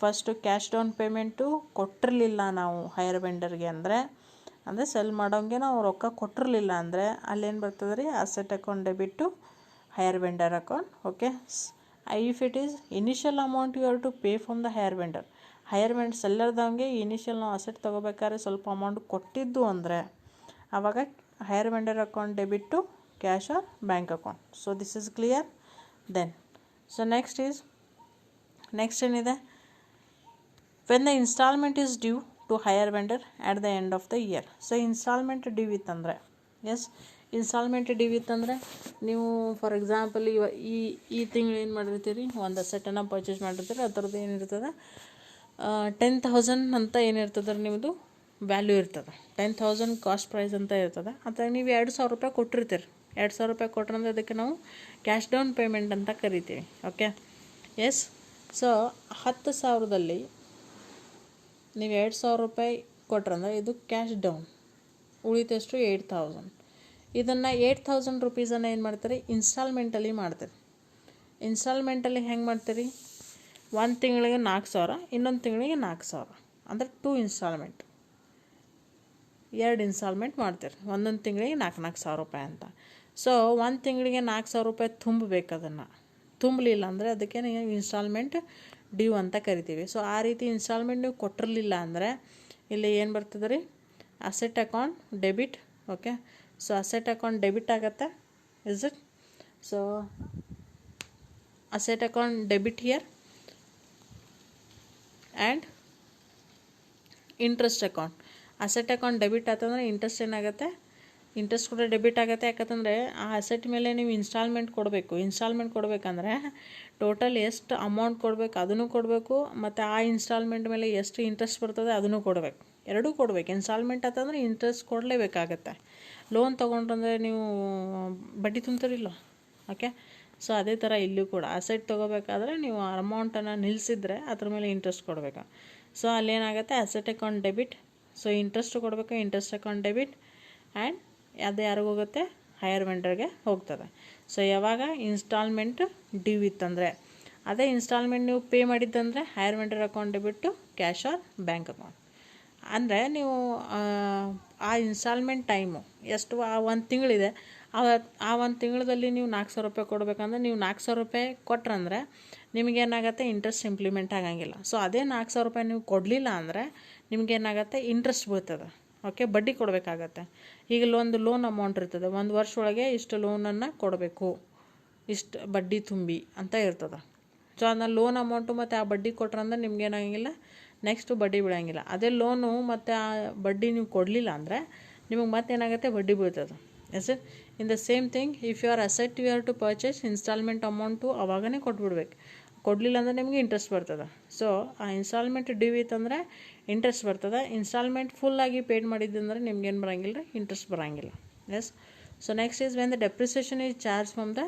ಫಸ್ಟು ಕ್ಯಾಶ್ ಡೌನ್ ಪೇಮೆಂಟು ಕೊಟ್ಟಿರಲಿಲ್ಲ ನಾವು ಹೈಯರ್ ವೆಂಡರ್ಗೆ ಅಂದರೆ ಸೆಲ್ ಮಾಡೋಂಗೆ ನಾವು ರೊಕ್ಕ ಕೊಟ್ಟಿರಲಿಲ್ಲ ಅಂದರೆ ಅಲ್ಲೇನು ಬರ್ತದೆ ರೀ, asset account debit to hire vendor account. Okay, if it is initial amount you have to pay from the hire vendor. Hire vendor ಸೆಲ್ಲರ್ದಂಗೆ ಇನಿಷಿಯಲ್ ನಾವು ಅಸೆಟ್ ತೊಗೋಬೇಕಾದ್ರೆ ಸ್ವಲ್ಪ ಅಮೌಂಟ್ ಕೊಟ್ಟಿದ್ದು ಅಂದರೆ ಆವಾಗ hire vendor account debit to cash or bank account. So this is clear. Then so next ಏನಿದೆ, when the instalment is due to hire vendor at the end of the year. So instalment due ಇತ್ತಂದರೆ, S, instalment due ಇತ್ತಂದರೆ ನೀವು for example ಈ ತಿಂಗಳು ಏನು ಮಾಡಿರ್ತೀರಿ, ಒಂದು ಅಸೆಟನ್ನು purchase ಮಾಡಿರ್ತೀರಿ, ಅದರದ್ದು ಏನಿರ್ತದೆ 10,000 ಅಂತ ಏನಿರ್ತದೆ ನಿಮ್ಮದು ವ್ಯಾಲ್ಯೂ ಇರ್ತದೆ. 10,000 ಕಾಸ್ಟ್ ಪ್ರೈಸ್ ಅಂತ ಇರ್ತದೆ. ಅದ್ರಾಗ ನೀವು 2,000 ರೂಪಾಯಿ ಕೊಟ್ಟಿರ್ತೀರಿ. 2,000 ರೂಪಾಯಿ ಕೊಟ್ರಂದ್ರೆ ಅದಕ್ಕೆ ನಾವು ಕ್ಯಾಶ್ ಡೌನ್ ಪೇಮೆಂಟ್ ಅಂತ ಕರಿತೀವಿ. Okay, S. ಸೊ 10,000ದಲ್ಲಿ ನೀವು 2,000 ರೂಪಾಯಿ ಕೊಟ್ರಂದ್ರೆ ಇದು ಕ್ಯಾಶ್ ಡೌನ್, ಉಳಿತಷ್ಟು 8,000. ಇದನ್ನು 8,000 ರುಪೀಸನ್ನು ಏನು ಮಾಡ್ತಾರೆ, ಇನ್ಸ್ಟಾಲ್ಮೆಂಟಲ್ಲಿ ಮಾಡ್ತಾರೆ. ಇನ್ಸ್ಟಾಲ್ಮೆಂಟಲ್ಲಿ ಹೆಂಗೆ ಮಾಡ್ತೀರಿ, ಒಂದು ತಿಂಗಳಿಗೆ 4,000, ಇನ್ನೊಂದು ತಿಂಗಳಿಗೆ 4,000, ಅಂದರೆ 2 ಇನ್ಸ್ಟಾಲ್ಮೆಂಟ್, 2 ಇನ್ಸ್ಟಾಲ್ಮೆಂಟ್ ಮಾಡ್ತೀರಿ. ಒಂದೊಂದು ತಿಂಗಳಿಗೆ 4,000 ರೂಪಾಯಿ ಅಂತ. ಸೊ ಒಂದು ತಿಂಗಳಿಗೆ 4,000 ರೂಪಾಯಿ ತುಂಬಬೇಕು. ಅದನ್ನು ತುಂಬಲಿಲ್ಲ ಅಂದರೆ ಅದಕ್ಕೆ ನೀವು ಇನ್ಸ್ಟಾಲ್ಮೆಂಟ್ ಡ್ಯೂ ಅಂತ ಕರಿತೀವಿ. ಸೊ ಆ ರೀತಿ ಇನ್ಸ್ಟಾಲ್ಮೆಂಟ್ ನೀವು ಕೊಟ್ಟಿರಲಿಲ್ಲ ಅಂದರೆ ಇಲ್ಲಿ ಏನು ಬರ್ತದೆ ರೀ, asset account debit. Okay, so asset account debit ಆಗುತ್ತೆ. Is it? So asset account debit here and interest account. Asset account debit ಆತಂದ್ರೆ ಇಂಟ್ರೆಸ್ಟ್ ಏನಾಗುತ್ತೆ, ಇಂಟ್ರೆಸ್ಟ್ ಕೂಡ ಡೆಬಿಟ್ ಆಗುತ್ತೆ. ಯಾಕಂತಂದರೆ ಆ ಅಸೆಟ್ ಮೇಲೆ ನೀವು ಇನ್ಸ್ಟಾಲ್ಮೆಂಟ್ ಕೊಡಬೇಕು. ಇನ್ಸ್ಟಾಲ್ಮೆಂಟ್ ಕೊಡಬೇಕಂದ್ರೆ ಟೋಟಲ್ ಎಷ್ಟು ಅಮೌಂಟ್ ಕೊಡಬೇಕು ಅದನ್ನು ಕೊಡಬೇಕು, ಮತ್ತು ಆ ಇನ್ಸ್ಟಾಲ್ಮೆಂಟ್ ಮೇಲೆ ಎಷ್ಟು ಇಂಟ್ರೆಸ್ಟ್ ಬರ್ತದೆ ಅದನ್ನು ಕೊಡಬೇಕು. ಎರಡೂ ಕೊಡಬೇಕು. ಇನ್ಸ್ಟಾಲ್ಮೆಂಟ್ ಆತಂದ್ರೆ ಇಂಟ್ರೆಸ್ಟ್ ಕೊಡಲೇಬೇಕಾಗತ್ತೆ. ಲೋನ್ ತೊಗೊಂಡ್ರಂದರೆ ನೀವು ಬಡ್ಡಿ ತುಂಬ್ತಿರಿಲ್ಲ. ಓಕೆ, ಸೊ ಅದೇ ಥರ ಇಲ್ಲೂ ಕೂಡ ಅಸೆಟ್ ತೊಗೋಬೇಕಾದ್ರೆ ನೀವು ಅಮೌಂಟನ್ನು ನಿಲ್ಲಿಸಿದ್ರೆ ಅದ್ರ ಮೇಲೆ ಇಂಟ್ರೆಸ್ಟ್ ಕೊಡಬೇಕು. ಸೊ ಅಲ್ಲೇನಾಗುತ್ತೆ, asset account debit. So interest ಕೊಡಬೇಕು, ಇಂಟ್ರೆಸ್ಟ್ ಅಕೌಂಟ್ ಡೆಬಿಟ್, ಆ್ಯಂಡ್ ಅದು ಯಾರಿಗೆ ಹೋಗುತ್ತೆ, ಹೈಯರ್ ವೆಂಡರ್ಗೆ ಹೋಗ್ತದೆ. ಸೊ ಯಾವಾಗ ಇನ್ಸ್ಟಾಲ್ಮೆಂಟ್ ಡ್ಯೂ ಇತ್ತಂದರೆ, ಅದೇ ಇನ್ಸ್ಟಾಲ್ಮೆಂಟ್ ನೀವು ಪೇ ಮಾಡಿದ್ದಂದರೆ hire vendor account debit to cash or bank account. ಅಂದರೆ ನೀವು ಆ ಇನ್ಸ್ಟಾಲ್ಮೆಂಟ್ ಟೈಮು ಎಷ್ಟು, ಆ ಒಂದು ತಿಂಗಳಿದೆ, ಆ ಒಂದು ತಿಂಗಳಲ್ಲಿ ನೀವು 4,000 ರೂಪಾಯಿ ಕೊಡಬೇಕಂದ್ರೆ ನೀವು 4,000 ರೂಪಾಯಿ ಕೊಟ್ರಂದ್ರೆ ನಿಮಗೇನಾಗುತ್ತೆ, ಇಂಟ್ರೆಸ್ಟ್ ಇಂಪ್ಲಿಮೆಂಟ್ ಆಗಂಗಿಲ್ಲ. ಸೊ ಅದೇ 4,000 ರೂಪಾಯಿ ನೀವು ಕೊಡಲಿಲ್ಲ ಅಂದರೆ ನಿಮಗೇನಾಗುತ್ತೆ, ಇಂಟ್ರೆಸ್ಟ್ ಬೀಳ್ತದೆ. ಓಕೆ, ಬಡ್ಡಿ ಕೊಡಬೇಕಾಗತ್ತೆ. ಈಗ ಒಂದು ಲೋನ್ ಅಮೌಂಟ್ ಇರ್ತದೆ, ಒಂದು ವರ್ಷ ಒಳಗೆ ಇಷ್ಟು ಲೋನನ್ನು ಕೊಡಬೇಕು, ಇಷ್ಟು ಬಡ್ಡಿ ತುಂಬಿ ಅಂತ ಇರ್ತದೆ. ಸೊ ಅದನ್ನ ಲೋನ್ ಅಮೌಂಟು ಮತ್ತು ಆ ಬಡ್ಡಿ ಕೊಟ್ರಂದ್ರೆ ನಿಮ್ಗೇನಾಗಂಗಿಲ್ಲ, ನೆಕ್ಸ್ಟು ಬಡ್ಡಿ ಬೀಳಂಗಿಲ್ಲ. ಅದೇ ಲೋನು ಮತ್ತು ಆ ಬಡ್ಡಿ ನೀವು ಕೊಡಲಿಲ್ಲ ಅಂದರೆ ನಿಮಗೆ ಮತ್ತೇನಾಗುತ್ತೆ, ಬಡ್ಡಿ ಬೀಳ್ತದೆ. Yes, in the same thing, if you are asset you have to purchase instalment amount ಅವಾಗನೇ ಕೊಟ್ಬಿಡ್ಬೇಕು. ಕೊಡಲಿಲ್ಲ ಅಂದರೆ ನಿಮಗೆ ಇಂಟ್ರೆಸ್ಟ್ ಬರ್ತದೆ. ಸೊ ಆ ಇನ್ಸ್ಟಾಲ್ಮೆಂಟ್ ಡ್ಯೂ ಇತ್ತಂದರೆ ಇಂಟ್ರೆಸ್ಟ್ ಬರ್ತದೆ. ಇನ್ಸ್ಟಾಲ್ಮೆಂಟ್ ಫುಲ್ಲಾಗಿ ಪೇಡ್ ಮಾಡಿದ್ದಂದ್ರೆ ನಿಮ್ಗೇನು ಬರೋಂಗಿಲ್ಲ, ಇಂಟ್ರೆಸ್ಟ್ ಬರೋಂಗಿಲ್ಲ. Yes. So next is when the depreciation is charge from the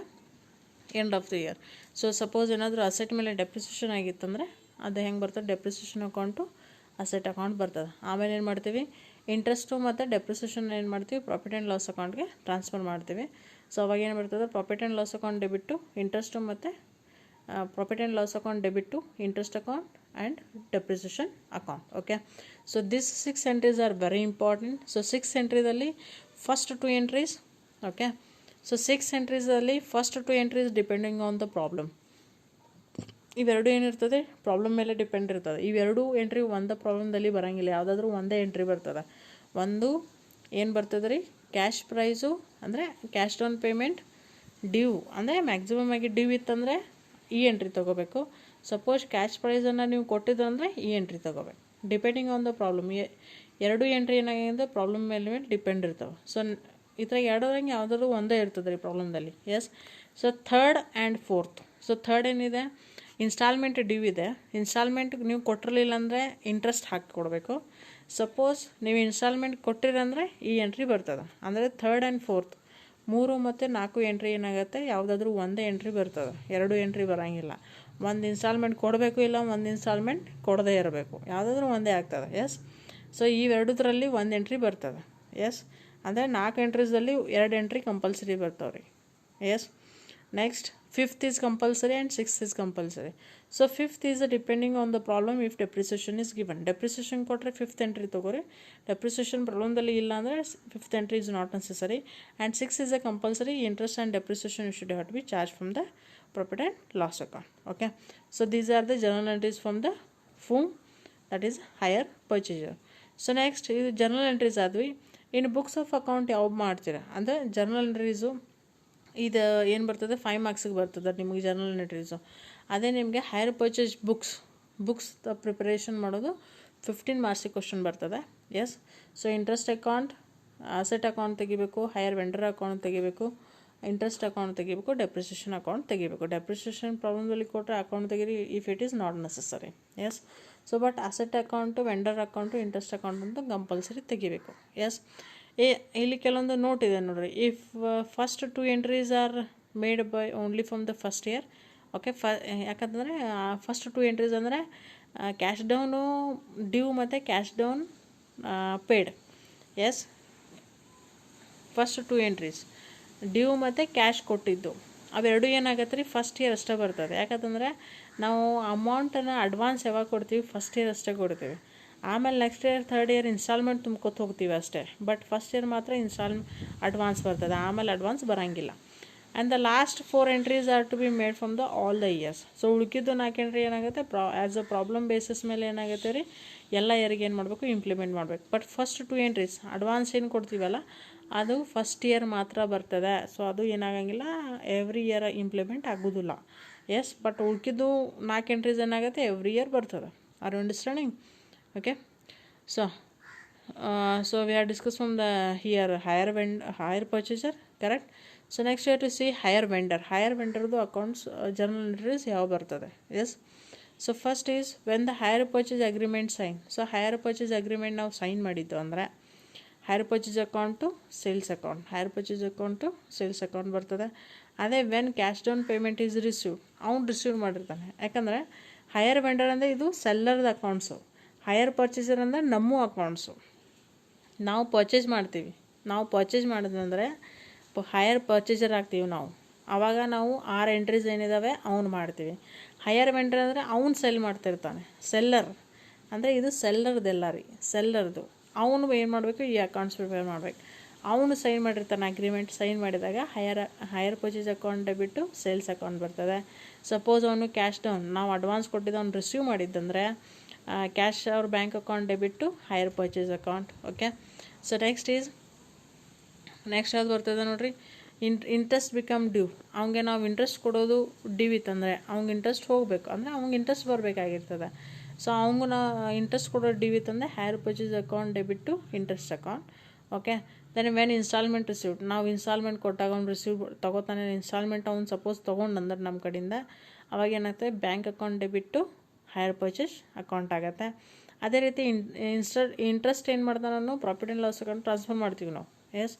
end of the year. So suppose ಏನಾದರೂ ಅಸೆಟ್ ಮೇಲೆ ಡೆಪ್ರಿಸಿಯೇಷನ್ ಆಗಿತ್ತಂದರೆ ಅದು ಹೆಂಗೆ ಬರ್ತದೆ, ಡೆಪ್ರಿಸಿಯೇಷನ್ ಅಕೌಂಟು ಅಸೆಟ್ ಅಕೌಂಟ್ ಬರ್ತದೆ. ಆಮೇಲೆ ಏನು ಮಾಡ್ತೀವಿ, ಇಂಟ್ರೆಸ್ಟು ಮತ್ತು ಡೆಪ್ರಿಸಿಯೇಷನ್ ಏನು ಮಾಡ್ತೀವಿ, ಪ್ರಾಫಿಟ್ ಆ್ಯಂಡ್ ಲಾಸ್ ಅಕೌಂಟ್ಗೆ ಟ್ರಾನ್ಸ್ಫರ್ ಮಾಡ್ತೀವಿ. ಸೊ ಅವಾಗ ಏನು ಬರ್ತದೆ, profit and loss account debit interest ಮತ್ತು profit and loss account debit interest account and depreciation account. Okay, so this 6 entries are very important. So 6 ಎಂಟ್ರೀದಲ್ಲಿ ಫಸ್ಟ್ 2 ಎಂಟ್ರೀಸ್. ಓಕೆ, ಸೊ 6 ಎಂಟ್ರೀಸಲ್ಲಿ first 2 entries depending on the problem. ಇವೆರಡು ಏನಿರ್ತದೆ, problem ಮೇಲೆ depend ಇರ್ತದೆ. ಇವೆರಡು entry ಒಂದು ಪ್ರಾಬ್ಲಮ್ದಲ್ಲಿ ಬರೋಂಗಿಲ್ಲ, ಯಾವುದಾದ್ರೂ ಒಂದೇ ಎಂಟ್ರಿ ಬರ್ತದೆ. ಒಂದು ಏನು ಬರ್ತದೆ ರೀ, ಕ್ಯಾಶ್ ಪ್ರೈಸು ಅಂದರೆ ಕ್ಯಾಶ್ ಡೌನ್ ಪೇಮೆಂಟ್ ಡ್ಯೂ, ಅಂದರೆ ಮ್ಯಾಕ್ಸಿಮಮ್ ಆಗಿ ಡ್ಯೂ ಇತ್ತಂದರೆ ಈ ಎಂಟ್ರಿ ತೊಗೋಬೇಕು. ಸಪೋಸ್ ಕ್ಯಾಶ್ ಪ್ರೈಸನ್ನು ನೀವು ಕೊಟ್ಟಿದ್ದಂದರೆ ಈ ಎಂಟ್ರಿ ತೊಗೋಬೇಕು, ಡಿಪೆಂಡಿಂಗ್ ಆನ್ ದ ಪ್ರಾಬ್ಲಮ್. ಎರಡು ಎಂಟ್ರಿ ಏನಾಗಿದೆ ಪ್ರಾಬ್ಲಮ್ ಮೇಲೆ ಡಿಪೆಂಡ್ ಇರ್ತವೆ. ಸೊ ಈ ಥರ ಎರಡರಂಗೆ ಯಾವುದಾದ್ರು ಒಂದೇ ಇರ್ತದೆ ರೀ ಪ್ರಾಬ್ಲಮ್ದಲ್ಲಿ. Yes, so third and fourth. So third ಏನಿದೆ, ಇನ್ಸ್ಟಾಲ್ಮೆಂಟ್ ಡ್ಯೂ ಇದೆ. ಇನ್ಸ್ಟಾಲ್ಮೆಂಟ್ ನೀವು ಕೊಟ್ಟಿರಲಿಲ್ಲ ಅಂದರೆ ಇಂಟ್ರೆಸ್ಟ್ ಹಾಕಿ ಕೊಡಬೇಕು. ಸಪೋಸ್ ನೀವು ಇನ್ಸ್ಟಾಲ್ಮೆಂಟ್ ಕೊಟ್ಟಿರಂದರೆ ಈ ಎಂಟ್ರಿ ಬರ್ತದೆ. ಅಂದರೆ ಥರ್ಡ್ ಆ್ಯಂಡ್ ಫೋರ್ತ್ 3 ಮತ್ತು 4 ಎಂಟ್ರಿ ಏನಾಗುತ್ತೆ, ಯಾವುದಾದ್ರೂ ಒಂದೇ ಎಂಟ್ರಿ ಬರ್ತದೆ, ಎರಡು ಎಂಟ್ರಿ ಬರೋಂಗಿಲ್ಲ. ಒಂದು ಇನ್ಸ್ಟಾಲ್ಮೆಂಟ್ ಕೊಡಬೇಕು, ಇಲ್ಲ ಒಂದು ಇನ್ಸ್ಟಾಲ್ಮೆಂಟ್ ಕೊಡದೇ ಇರಬೇಕು, ಯಾವುದಾದ್ರೂ ಒಂದೇ ಆಗ್ತದೆ. ಎಸ್, ಸೊ ಇವೆರಡರಲ್ಲಿ ಒಂದು ಎಂಟ್ರಿ ಬರ್ತದೆ. ಎಸ್, ಅಂದರೆ 4 ಎಂಟ್ರೀಸಲ್ಲಿ 2 ಎಂಟ್ರಿ ಕಂಪಲ್ಸರಿ ಬರ್ತಾವೆ ರೀ. Yes, next 5th is compulsory and 6th is compulsory. So 5th is depending on the problem if depreciation is given. Depreciation ಕೊಟ್ಟರೆ 5th entry ತಗೋರಿ. depreciation ಪ್ರಾಬ್ಲಮ್ದಲ್ಲಿ ಇಲ್ಲ ಅಂದರೆ 5th entry is not necessary. And 6th is a compulsory. Interest and depreciation you should have to be charged from the profit and loss account. Okay, so these are the journal entries from the FUM, that is hire purchaser. So next ಇದು journal entries ಆದ್ವಿ. ಇನ್ನು books of account ಯಾವ ಮಾಡ್ತೀರಾ ಅಂದರೆ journal entries ಇದು ಏನು ಬರ್ತದೆ 5 ಮಾರ್ಕ್ಸಿಗೆ ಬರ್ತದೆ ನಿಮಗೆ ಜರ್ನಲ್ ಎಂಟ್ರೀಸು. ಅದೇ ನಿಮಗೆ ಹೈಯರ್ ಪರ್ಚೇಸ್ ಬುಕ್ಸ್ ಪ್ರಿಪರೇಷನ್ ಮಾಡೋದು 15 ಮಾರ್ಕ್ಸಿಗೆ ಕ್ವಶನ್ ಬರ್ತದೆ. Yes, so interest account, asset account ತೆಗಿಬೇಕು, ಹೈಯರ್ ವೆಂಡರ್ ಅಕೌಂಟ್ ತೆಗಿಬೇಕು, ಇಂಟ್ರೆಸ್ಟ್ ಅಕೌಂಟ್ ತೆಗಿಬೇಕು, ಡೆಪ್ರಿಸಿಯೇಷನ್ ಅಕೌಂಟ್ ತೆಗಿಬೇಕು. ಡೆಪ್ರಿಸಿಯೇಷನ್ ಪ್ರಾಬ್ಲಮ್ದಲ್ಲಿ ಕೊಟ್ಟರೆ ಅಕೌಂಟ್ ತೆಗೀರಿ if it is not necessary. Yes, so but asset account, vendor account, interest account ಅಂತ ಕಂಪಲ್ಸರಿ ತೆಗಿಬೇಕು. ಎಸ್, ಇಲ್ಲಿ ಕೆಲವೊಂದು ನೋಟ್ ಇದೆ ನೋಡ್ರಿ. If first 2 entries are made by only from the first year. Okay, ಯಾಕಂತಂದರೆ ಫಸ್ಟ್ 2 ಎಂಟ್ರೀಸ್ ಅಂದರೆ cash down due ಮತ್ತು cash down paid. Yes, first 2 entries due ಮತ್ತು ಕ್ಯಾಶ್ ಕೊಟ್ಟಿದ್ದು ಅವೆರಡು ಏನಾಗತ್ತೆ ರೀ ಫಸ್ಟ್ ಇಯರ್ ಅಷ್ಟೇ ಬರ್ತದೆ. ಯಾಕಂತಂದರೆ ನಾವು ಅಮೌಂಟನ್ನು ಅಡ್ವಾನ್ಸ್ ಯಾವಾಗ ಕೊಡ್ತೀವಿ, ಫಸ್ಟ್ ಇಯರ್ ಅಷ್ಟೇ ಕೊಡ್ತೀವಿ. ಆಮೇಲೆ next year third year instalment ತುಂಬ್ಕೊತ ಹೋಗ್ತೀವಿ ಅಷ್ಟೇ. ಬಟ್ ಫಸ್ಟ್ ಇಯರ್ ಮಾತ್ರ ಅಡ್ವಾನ್ಸ್ ಬರ್ತದೆ, ಆಮೇಲೆ ಅಡ್ವಾನ್ಸ್ ಬರೋಂಗಿಲ್ಲ. And the last 4 entries are to be made from the all the years. So ಉಳ್ಕಿದ್ದು 4 ಎಂಟ್ರಿ ಏನಾಗುತ್ತೆ ಆ್ಯಸ್ ಅ ಪ್ರಾಬ್ಲಮ್ ಬೇಸಿಸ್ ಮೇಲೆ ಏನಾಗುತ್ತೆ ರೀ ಎಲ್ಲ ಇಯರ್ಗೆ ಏನು ಮಾಡಬೇಕು, ಇಂಪ್ಲಿಮೆಂಟ್ ಮಾಡಬೇಕು. ಬಟ್ ಫಸ್ಟ್ 2 ಎಂಟ್ರೀಸ್ ಅಡ್ವಾನ್ಸ್ ಏನು ಕೊಡ್ತೀವಲ್ಲ ಅದು ಫಸ್ಟ್ ಇಯರ್ ಮಾತ್ರ ಬರ್ತದೆ. ಸೊ ಅದು ಏನಾಗಂಗಿಲ್ಲ, ಎವ್ರಿ ಇಯರ್ ಇಂಪ್ಲಿಮೆಂಟ್ ಆಗೋದಿಲ್ಲ. ಎಸ್, ಬಟ್ ಉಳ್ಕಿದ್ದು 4 ಎಂಟ್ರೀಸ್ ಏನಾಗುತ್ತೆ ಎವ್ರಿ ಇಯರ್ ಬರ್ತದೆ. Are you understanding? Okay, so we have discussed from the here higher purchaser, correct? So next you have to see higher vendor the accounts journal entries ಯಾವ ಬರ್ತದೆ. Yes, so first is when the higher purchase agreement sign. So higher purchase agreement ನಾವು sign ಮಾಡಿದ್ದು ಅಂದರೆ higher purchase account to sales account, higher purchase account to sales account ಬರ್ತದೆ. ಅದೇ when cash down payment is received, ಅವ್ನು receive ಮಾಡಿರ್ತಾನೆ. ಯಾಕಂದರೆ higher vendor ಅಂದರೆ ಇದು ಸೆಲ್ಲರ್ದ ಅಕೌಂಟ್ಸು, ಹೈಯರ್ ಪರ್ಚೇಸರ್ ಅಂದರೆ ನಮ್ಮ ಅಕೌಂಟ್ಸು. ನಾವು ಪರ್ಚೇಸ್ ಮಾಡ್ತೀವಿ, ನಾವು ಪರ್ಚೇಸ್ ಮಾಡಿದ್ರಂದರೆ ಹೈಯರ್ ಪರ್ಚೇಸರ್ ಆಗ್ತೀವಿ ನಾವು. ಆವಾಗ ನಾವು 6 ಎಂಟ್ರೀಸ್ ಏನಿದ್ದಾವೆ ಅವ್ನು ಮಾಡ್ತೀವಿ. ಹೈಯರ್ ವೆಂಡರ್ ಅಂದರೆ ಅವ್ನು ಸೆಲ್ ಮಾಡ್ತಿರ್ತಾನೆ, ಸೆಲ್ಲರ್ ಅಂದರೆ ಇದು ಸೆಲ್ಲರ್ದೆಲ್ಲ ರೀ, ಸೆಲ್ಲರ್ದು. ಅವನು ಏನು ಮಾಡಬೇಕು, ಈ ಅಕೌಂಟ್ಸ್ ಪ್ರಿಪೇರ್ ಮಾಡಬೇಕು. ಅವನು ಸೈನ್ ಮಾಡಿರ್ತಾನೆ ಅಗ್ರಿಮೆಂಟ್. ಸೈನ್ ಮಾಡಿದಾಗ hire purchase account debit sales account ಬರ್ತದೆ. ಸಪೋಸ್ ಅವನು ಕ್ಯಾಶ್ ಡೌನ್ ನಾವು ಅಡ್ವಾನ್ಸ್ ಕೊಟ್ಟಿದ್ದು ಅವ್ನು ರಿಸೀವ್ ಮಾಡಿದ್ದಂದರೆ ಕ್ಯಾಶ್ ಅವ್ರ bank account debit higher purchase account. Okay, so next ಯಾವ್ದು ಬರ್ತದೆ ನೋಡಿರಿ, ಇಂಟ್ರೆಸ್ಟ್ ಬಿಕಮ್ ಡ್ಯೂ. ಅವ್ನಿಗೆ ನಾವು ಇಂಟ್ರೆಸ್ಟ್ ಕೊಡೋದು ಡ್ಯೂ ಇತ್ತಂದರೆ ಅವ್ನಿಗೆ ಇಂಟ್ರೆಸ್ಟ್ ಹೋಗಬೇಕು, ಅಂದರೆ ಅವ್ನಿಗೆ ಇಂಟ್ರೆಸ್ಟ್ ಬರಬೇಕಾಗಿರ್ತದೆ. ಸೊ ಅವ್ನಿಗೆ ನಾವು ಇಂಟ್ರೆಸ್ಟ್ ಕೊಡೋ ಡ್ಯೂ ಇತ್ತಂದರೆ higher purchase account debit interest account. Okay, then when instalment received, ನಾವು ಇನ್ಸ್ಟಾಲ್ಮೆಂಟ್ ಕೊಟ್ಟಾಗ ಅವ್ನು ರಿಸೀವ್ ತೊಗೋತಾನೆ ಇನ್ಸ್ಟಾಲ್ಮೆಂಟ್. ಅವ್ನು ಸಪೋಸ್ ತೊಗೊಂಡಂದ್ರೆ ನಮ್ಮ ಕಡೆಯಿಂದ ಅವಾಗ ಏನಾಗ್ತದೆ bank account debit higher purchase account ಆಗುತ್ತೆ. ಅದೇ ರೀತಿ ಇಂಟ್ರೆಸ್ಟ್ ಏನು ಮಾಡ್ತಾನೆ, profit and loss account transfer ಮಾಡ್ತೀವಿ ನಾವು. ಎಸ್,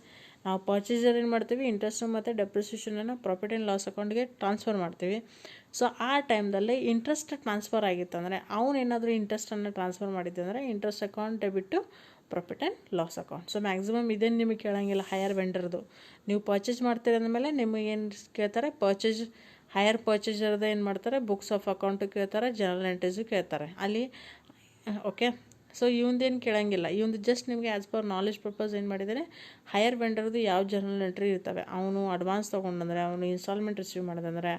ನಾವು ಪರ್ಚೇಸರ್ ಏನು ಮಾಡ್ತೀವಿ, ಇಂಟ್ರೆಸ್ಟ್ ಮತ್ತು ಡೆಪ್ರಿಸಿಯೇಷನನ್ನು ಪ್ರಾಫಿಟ್ ಆ್ಯಂಡ್ ಲಾಸ್ ಅಕೌಂಟ್ಗೆ ಟ್ರಾನ್ಸ್ಫರ್ ಮಾಡ್ತೀವಿ. ಸೊ ಆ ಟೈಮ್ದಲ್ಲಿ ಇಂಟ್ರೆಸ್ಟ್ ಟ್ರಾನ್ಸ್ಫರ್ ಆಗಿತ್ತಂದರೆ ಅವನೇನಾದರೂ ಇಂಟ್ರೆಸ್ಟನ್ನು ಟ್ರಾನ್ಸ್ಫರ್ ಮಾಡಿದ್ದಂದರೆ interest account debit to profit and loss account. So maximum ಇದೇನು ನಿಮಗೆ ಕೇಳೋಂಗಿಲ್ಲ ಹೈಯರ್ ವೆಂಡರ್ದು. ನೀವು ಪರ್ಚೇಸ್ ಮಾಡ್ತೀರಿ ಅಂದಮೇಲೆ ನಿಮಗೇನು ಕೇಳ್ತಾರೆ, ಹೈಯರ್ ಪರ್ಚೇಸರ್ದು ಏನು ಮಾಡ್ತಾರೆ, ಬುಕ್ಸ್ ಆಫ್ ಅಕೌಂಟು ಕೇಳ್ತಾರೆ, ಜರ್ನಲ್ ಎಂಟ್ರೀಸು ಕೇಳ್ತಾರೆ ಅಲ್ಲಿ. ಓಕೆ, ಸೊ ಇವಂದೇನು ಕೇಳೋಂಗಿಲ್ಲ. ಇವಂದು ಜಸ್ಟ್ ನಿಮಗೆ ಆ್ಯಸ್ ಪರ್ ನಾಲೆಜ್ ಪರ್ಪಸ್ ಏನು ಮಾಡಿದರೆ, ಹೈಯರ್ ವೆಂಡರ್ದು ಯಾವ ಜರ್ನಲ್ ಎಂಟ್ರಿ ಇರ್ತವೆ, ಅವನು ಅಡ್ವಾನ್ಸ್ ತೊಗೊಂಡಂದರೆ, ಅವನು ಇನ್ಸ್ಟಾಲ್ಮೆಂಟ್ ರಿಸೀವ್ ಮಾಡಿದಂದರೆ,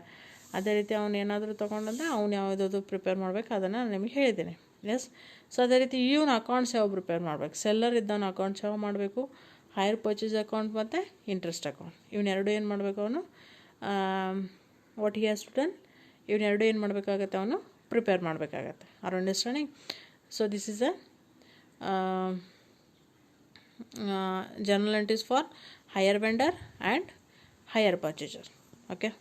ಅದೇ ರೀತಿ ಅವನು ಏನಾದರೂ ತೊಗೊಂಡಂದರೆ ಅವ್ನು ಯಾವುದಾದ್ರು ಪ್ರಿಪೇರ್ ಮಾಡಬೇಕು ಅದನ್ನು ನಾನು ನಿಮಗೆ ಹೇಳಿದ್ದೀನಿ. ಎಸ್, ಸೊ ಅದೇ ರೀತಿ ಇವನು ಅಕೌಂಟ್ಸ್ ಯಾವ ಪ್ರಿಪೇರ್ ಮಾಡಬೇಕು, ಸೆಲ್ಲರ್ ಇದ್ದಾನು ಅಕೌಂಟ್ಸ್ ಯಾವ ಮಾಡಬೇಕು, ಹೈಯರ್ ಪರ್ಚೇಸ್ ಅಕೌಂಟ್ ಮತ್ತು ಇಂಟ್ರೆಸ್ಟ್ ಅಕೌಂಟ್. ಇವನ್ನೆರಡು ಏನು ಮಾಡಬೇಕು, ಅವನು what he has to done, ಇವನ್ನೆರಡು ಏನು ಮಾಡಬೇಕಾಗತ್ತೆ, ಅವನು ಪ್ರಿಪೇರ್ ಮಾಡಬೇಕಾಗತ್ತೆ. Are understanding? So this is a journal entries for higher vendor and higher purchaser. Okay.